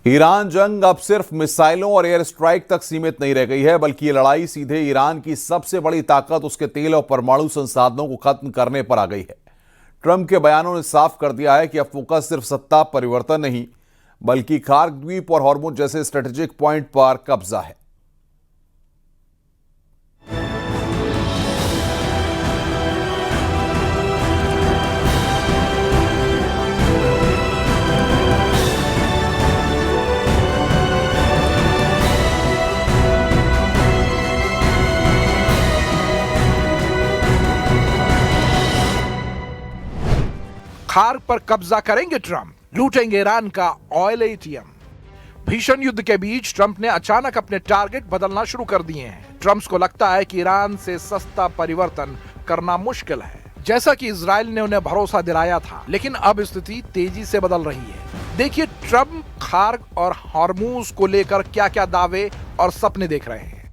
Iran जंग अब सिर्फ मिसाइलों और एयर स्ट्राइक तक सीमित नहीं रह गई है, बल्कि ये लड़ाई सीधे ईरान की सबसे बड़ी ताकत उसके तेल और परमाणु संसाधनों को खत्म करने पर आ गई है। ट्रंप के बयानों ने साफ कर दिया है कि अब फोकस सिर्फ सत्ता परिवर्तन नहीं, बल्कि खार्क द्वीप और हॉर्मुज जैसे स्ट्रेटेजिक पॉइंट पर कब्जा है। खार्क पर कब्जा करेंगे ट्रंप, लूटेंगे ईरान का ऑयल एटीएम। भीषण युद्ध के बीच ट्रंप ने अचानक अपने टारगेट बदलना शुरू कर दिए हैं। ट्रंप को लगता है कि ईरान से सस्ता परिवर्तन करना मुश्किल है, जैसा कि इजराइल ने उन्हें भरोसा दिलाया था। लेकिन अब स्थिति तेजी से बदल रही है। देखिए ट्रंप खार्क और हॉर्मुज को लेकर क्या क्या दावे और सपने देख रहे हैं।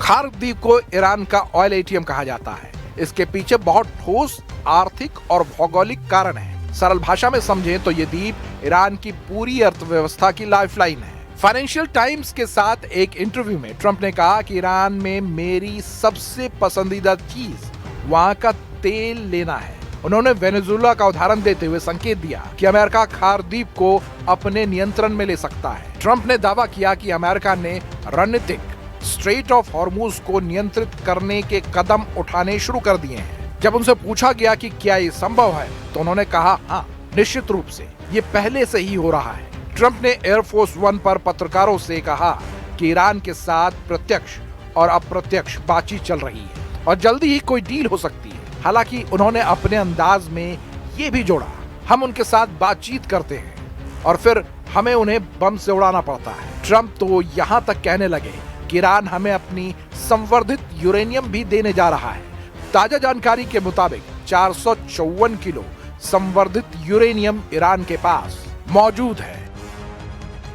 खार्क द्वीप को ईरान का ऑयल एटीएम कहा जाता है। इसके पीछे बहुत ठोस आर्थिक और भौगोलिक कारण है। सरल भाषा में समझें तो ये द्वीप ईरान की पूरी अर्थव्यवस्था की लाइफलाइन है। फाइनेंशियल टाइम्स के साथ एक इंटरव्यू में ट्रंप ने कहा कि ईरान में मेरी सबसे पसंदीदा चीज वहां का तेल लेना है। उन्होंने वेनेजुएला का उदाहरण देते हुए संकेत दिया कि अमेरिका खार्क द्वीप को अपने नियंत्रण में ले सकता है। ट्रंप ने दावा किया कि अमेरिका ने रणनीतिक स्ट्रेट ऑफ हॉर्मुज को नियंत्रित करने के कदम उठाने शुरू कर दिए हैं। जब उनसे पूछा गया कि क्या ये संभव है, तो उन्होंने कहा हाँ, निश्चित रूप से ये पहले से ही हो रहा है। ट्रंप ने एयरफोर्स वन पर पत्रकारों से कहा कि ईरान के साथ प्रत्यक्ष और अप्रत्यक्ष बातचीत चल रही है और जल्दी ही कोई डील हो सकती है। हालांकि उन्होंने अपने अंदाज में ये भी जोड़ा, हम उनके साथ बातचीत करते हैं और फिर हमें उन्हें बम से उड़ाना पड़ता है। ट्रंप तो यहाँ तक कहने लगे कि ईरान हमें अपनी संवर्धित यूरेनियम भी देने जा रहा है। ताजा जानकारी के मुताबिक 454 किलो संवर्धित यूरेनियम ईरान के पास मौजूद है।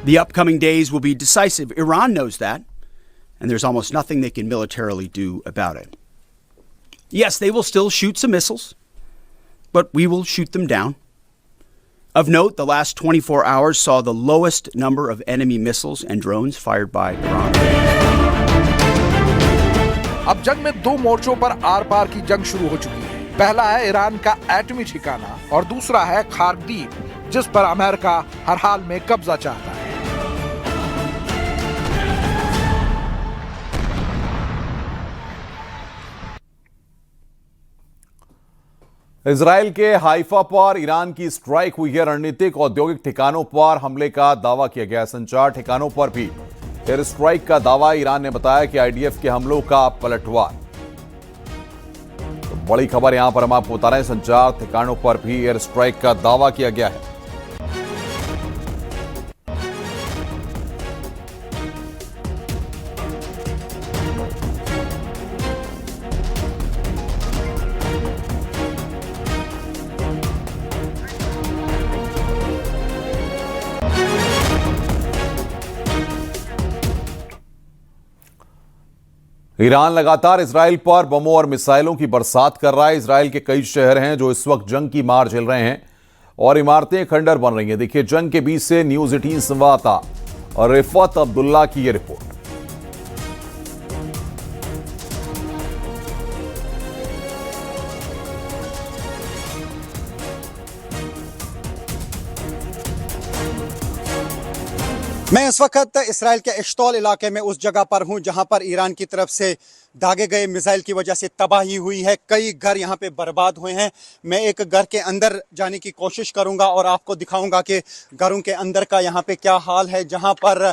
The upcoming days will be decisive. Iran knows that, and there's almost nothing they can militarily do about it. Yes, they will still shoot some missiles, but we will shoot them down. Of note, the last 24 hours saw the lowest number of enemy missiles and drones fired by Iran. अब जंग में दो मोर्चों पर are पार की जंग शुरू हो चुकी है। पहला है ईरान का एटमी ठिकाना और दूसरा है खार्क द्वीप, जिस पर अमेरिका हर हाल में कब्जा चाहता है। इजराइल के हाइफा पर ईरान की स्ट्राइक हुई है। रणनीतिक औद्योगिक ठिकानों पर हमले का दावा किया गया। संचार ठिकानों पर भी एयर स्ट्राइक का दावा। ईरान ने बताया कि आईडीएफ के हमलों का पलटवार। तो बड़ी खबर यहां पर हम आपको बता रहे हैं, संचार ठिकानों पर भी एयर स्ट्राइक का दावा किया गया है। ईरान लगातार इजराइल पर बमों और मिसाइलों की बरसात कर रहा है। इजराइल के कई शहर हैं जो इस वक्त जंग की मार झेल रहे हैं और इमारतें खंडर बन रही हैं। देखिए जंग के बीच से न्यूज 18 संवाददाता और रिफत अब्दुल्ला की ये रिपोर्ट। मैं इस वक्त इसराइल के इश्तौल इलाके में उस जगह पर हूं जहां पर ईरान की तरफ से दागे गए मिसाइल की वजह से तबाही हुई है। कई घर यहां पे बर्बाद हुए हैं। मैं एक घर के अंदर जाने की कोशिश करूंगा और आपको दिखाऊंगा कि घरों के अंदर का यहां पे क्या हाल है। जहां पर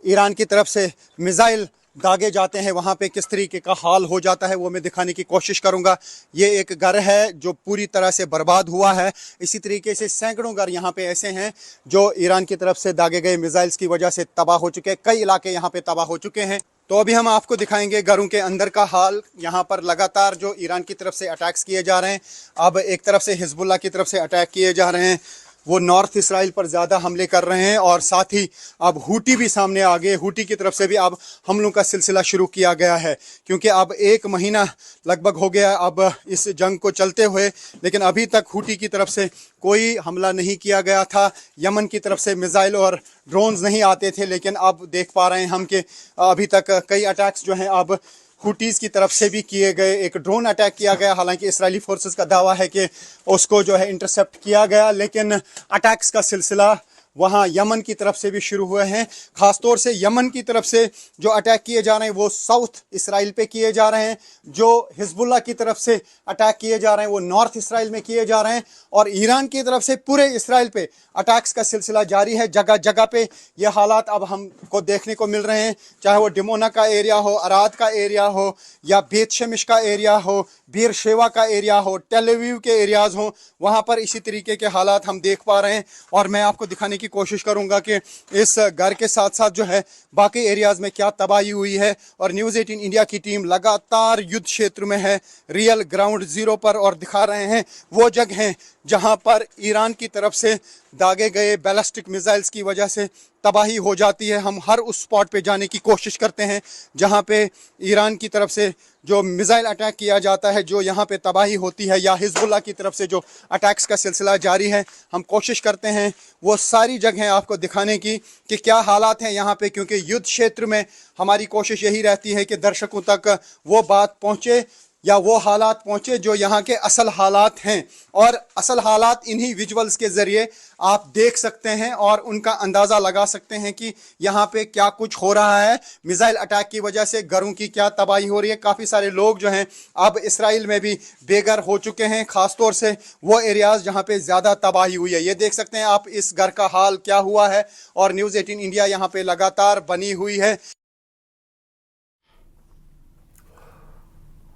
ईरान की तरफ से मिसाइल दागे जाते हैं वहां पे किस तरीके का हाल हो जाता है वो मैं दिखाने की कोशिश करूंगा। ये एक घर है जो पूरी तरह से बर्बाद हुआ है। इसी तरीके से सैकड़ों घर यहाँ पे ऐसे हैं जो ईरान की तरफ से दागे गए मिसाइल्स की वजह से तबाह हो चुके हैं। कई इलाके यहाँ पे तबाह हो चुके हैं। तो अभी हम आपको दिखाएंगे घरों के अंदर का हाल। यहाँ पर लगातार जो ईरान की तरफ से अटैक्स किए जा रहे हैं, अब एक तरफ से हिजबुल्लाह की तरफ से अटैक किए जा रहे हैं। वो नॉर्थ इसराइल पर ज़्यादा हमले कर रहे हैं और साथ ही अब हूटी भी सामने आ गए। हूटी की तरफ से भी अब हमलों का सिलसिला शुरू किया गया है, क्योंकि अब 1 महीना लगभग हो गया अब इस जंग को चलते हुए, लेकिन अभी तक हूटी की तरफ से कोई हमला नहीं किया गया था। यमन की तरफ से मिसाइल और ड्रोन्स नहीं आते थे, लेकिन अब देख पा रहे हैं हम कि अभी तक कई अटैक्स जो हैं अब हुटीज़ की तरफ से भी किए गए। एक ड्रोन अटैक किया गया, हालांकि इस्राएली फोर्सेस का दावा है कि उसको जो है इंटरसेप्ट किया गया, लेकिन अटैक्स का सिलसिला वहाँ यमन की तरफ से भी शुरू हुए हैं। ख़ासतौर से यमन की तरफ से जो अटैक किए जा रहे हैं वो साउथ इसराइल पे किए जा रहे हैं, जो हिजबुल्लाह की तरफ से अटैक किए जा रहे हैं वो नॉर्थ इसराइल में किए जा रहे हैं, और ईरान की तरफ से पूरे इसराइल पे अटैक्स का सिलसिला जारी है। जगह जगह पे ये हालात अब हमको देखने को मिल रहे हैं, चाहे वो डिमोना का एरिया हो, अराद का एरिया हो, या बेत शेमिश का एरिया हो, बीर शेवा का एरिया हो, टेल अवीव के एरियाज़ हों, वहाँ पर इसी तरीके के हालात हम देख पा रहे हैं। और मैं आपको दिखाने की कोशिश करूंगा कि इस घर के साथ साथ जो है बाकी एरियाज में क्या तबाही हुई है। और न्यूज़ 18 इंडिया की टीम लगातार युद्ध क्षेत्र में है, रियल ग्राउंड जीरो पर, और दिखा रहे हैं वो जगह जहां पर ईरान की तरफ से दागे गए बैलिस्टिक मिसाइल्स की वजह से तबाही हो जाती है। हम हर उस स्पॉट पे जाने की कोशिश करते हैं जहां पे ईरान की तरफ से जो मिसाइल अटैक किया जाता है, जो यहाँ पे तबाही होती है, या हिजबुल्लाह की तरफ से जो अटैक्स का सिलसिला जारी है। हम कोशिश करते हैं वो सारी जगहें आपको दिखाने की कि क्या हालात हैं यहाँ पे, क्योंकि युद्ध क्षेत्र में हमारी कोशिश यही रहती है कि दर्शकों तक वो बात पहुँचे या वो हालात पहुँचे जो यहाँ के असल हालात हैं। और असल हालात इन्हीं विजुअल्स के ज़रिए आप देख सकते हैं और उनका अंदाज़ा लगा सकते हैं कि यहाँ पे क्या कुछ हो रहा है। मिसाइल अटैक की वजह से घरों की क्या तबाही हो रही है। काफ़ी सारे लोग जो हैं अब इसराइल में भी बेघर हो चुके हैं, ख़ासतौर से वो एरियाज़ जहाँ पे ज़्यादा तबाही हुई है। ये देख सकते हैं आप इस घर का हाल क्या हुआ है, और न्यूज़ 18 इंडिया यहाँ पे लगातार बनी हुई है।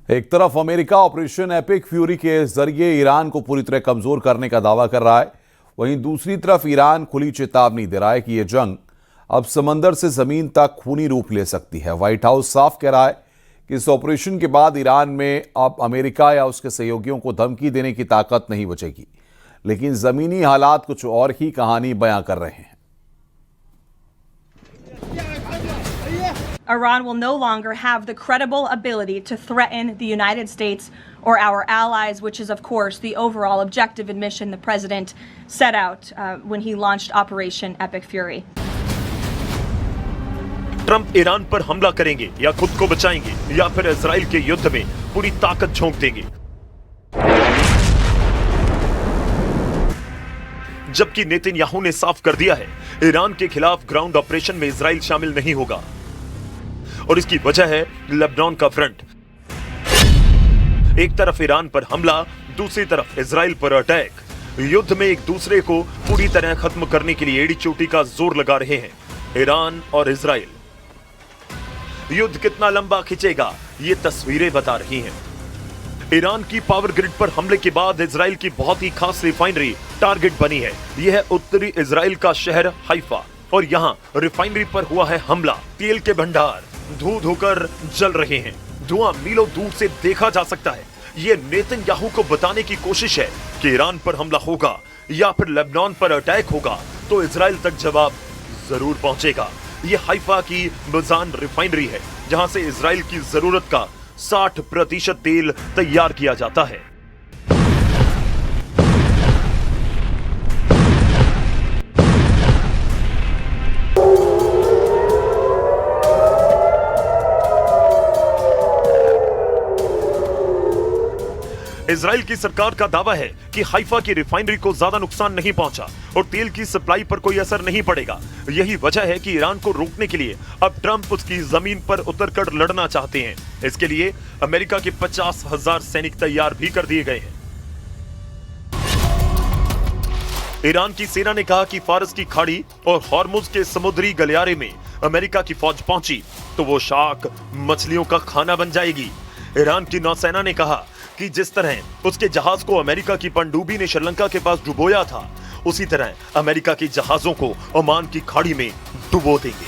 एक तरफ अमेरिका ऑपरेशन एपिक फ्यूरी के जरिए ईरान को पूरी तरह कमजोर करने का दावा कर रहा है, वहीं दूसरी तरफ ईरान खुली चेतावनी दे रहा है कि यह जंग अब समंदर से जमीन तक खूनी रूप ले सकती है। व्हाइट हाउस साफ कह रहा है कि इस ऑपरेशन के बाद ईरान में अब अमेरिका या उसके सहयोगियों को धमकी देने की ताकत नहीं बचेगी, लेकिन जमीनी हालात कुछ और ही कहानी बयां कर रहे हैं। Iran will no longer have the credible ability to threaten the United States or our allies, which is, of course, the overall objective and mission the president set out when he launched Operation Epic Fury. Trump Iran पर हमला करेंगे या खुद को बचाएंगे या फिर Israel के युद्ध में पूरी ताकत झोंक देंगे। जबकि नेतन्याहू ने साफ कर दिया है ईरान के खिलाफ ग्राउंड ऑपरेशन में इजराइल शामिल नहीं होगा, और इसकी वजह है लेबनान का फ्रंट। एक तरफ ईरान पर हमला, दूसरी तरफ इजराइल पर अटैक। युद्ध में एक दूसरे को पूरी तरह खत्म करने के लिए एड़ी चोटी का जोर लगा रहे हैं ईरान और इजराइल। युद्ध कितना लंबा खिंचेगा ये तस्वीरें बता रही हैं। ईरान की पावर ग्रिड पर हमले के बाद इजराइल की बहुत ही खास रिफाइनरी टारगेट बनी है। यह है उत्तरी इजराइल का शहर हाइफा, और यहाँ रिफाइनरी पर हुआ है हमला। तेल के भंडार धू धोकर जल रहे हैं, धुआं मीलों दूर से देखा जा सकता है। ये नेतन्याहू को बताने की कोशिश है कि ईरान पर हमला होगा या फिर लेबनान पर अटैक होगा तो इजराइल तक जवाब जरूर पहुंचेगा। ये हाइफा की मजान रिफाइनरी है जहां से इजराइल की जरूरत का 60% तेल तैयार किया जाता है। इजराइल की सरकार का दावा है कि हाइफा की रिफाइनरी को ज्यादा नुकसान नहीं पहुंचा और तेल की सप्लाई पर कोई असर नहीं पड़ेगा। यही वजह है कि ईरान को रोकने के लिए अब ट्रंप उसकी जमीन पर उतरकर लड़ना चाहते हैं। इसके लिए अमेरिका के 50,000 सैनिक तैयार भी कर दिए गए हैं। ईरान की सेना ने कहा कि फारस की खाड़ी और हॉर्मुज के समुद्री गलियारे में अमेरिका की फौज पहुंची तो वो शार्क मछलियों का खाना बन जाएगी। ईरान की नौसेना ने कहा कि जिस तरह उसके जहाज को अमेरिका की पनडुब्बी ने श्रीलंका के पास डुबोया था, उसी तरह अमेरिका के जहाजों को ओमान की खाड़ी में डुबो देंगे।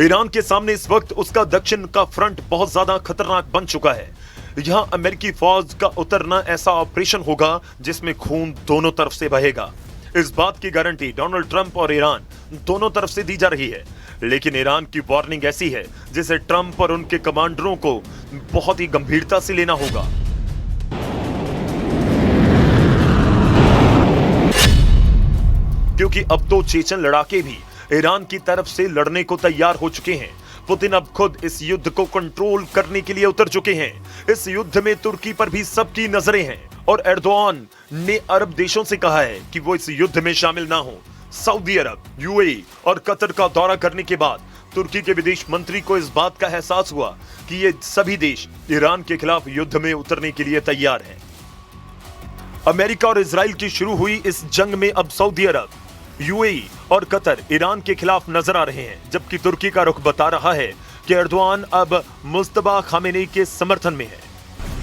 ईरान के सामने इस वक्त उसका दक्षिण का फ्रंट बहुत ज्यादा खतरनाक बन चुका है। यहां अमेरिकी फौज का उतरना ऐसा ऑपरेशन होगा जिसमें खून दोनों तरफ से बहेगा। इस बात की गारंटी डोनाल्ड ट्रंप और ईरान दोनों तरफ से दी जा रही है, लेकिन ईरान की वार्निंग ऐसी है जिसे ट्रंप और उनके कमांडरों को बहुत ही गंभीरता से लेना होगा। क्योंकि अब तो चेचन लड़ाके भी ईरान की तरफ से लड़ने को तैयार हो चुके हैं। पुतिन अब खुद इस युद्ध को कंट्रोल करने के लिए उतर चुके हैं। इस युद्ध में तुर्की पर भी सबकी नजरें हैं और एर्दोआन ने अरब देशों से कहा है कि वो इस युद्ध में शामिल ना हो। सऊदी अरब, यूएई और कतर का दौरा करने के बाद तुर्की के विदेश मंत्री को इस बात का एहसास हुआ कि ये सभी देश ईरान के खिलाफ युद्ध में उतरने के लिए तैयार हैं। अमेरिका और इजराइल की शुरू हुई इस जंग में अब सऊदी अरब, यूएई और कतर ईरान के खिलाफ नजर आ रहे हैं, जबकि तुर्की का रुख बता रहा है कि एर्दोआन अब मुस्तफा खामेनी के समर्थन में है।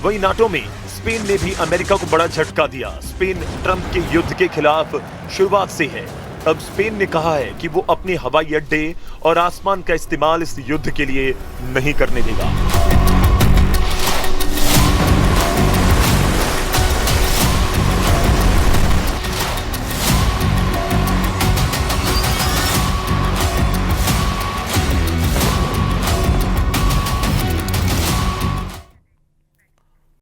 वहीं नाटो में स्पेन ने भी अमेरिका को बड़ा झटका दिया। स्पेन ट्रंप के युद्ध के खिलाफ शुरुआत से है। अब स्पेन ने कहा है कि वो अपने हवाई अड्डे और आसमान का इस्तेमाल इस युद्ध के लिए नहीं करने देगा।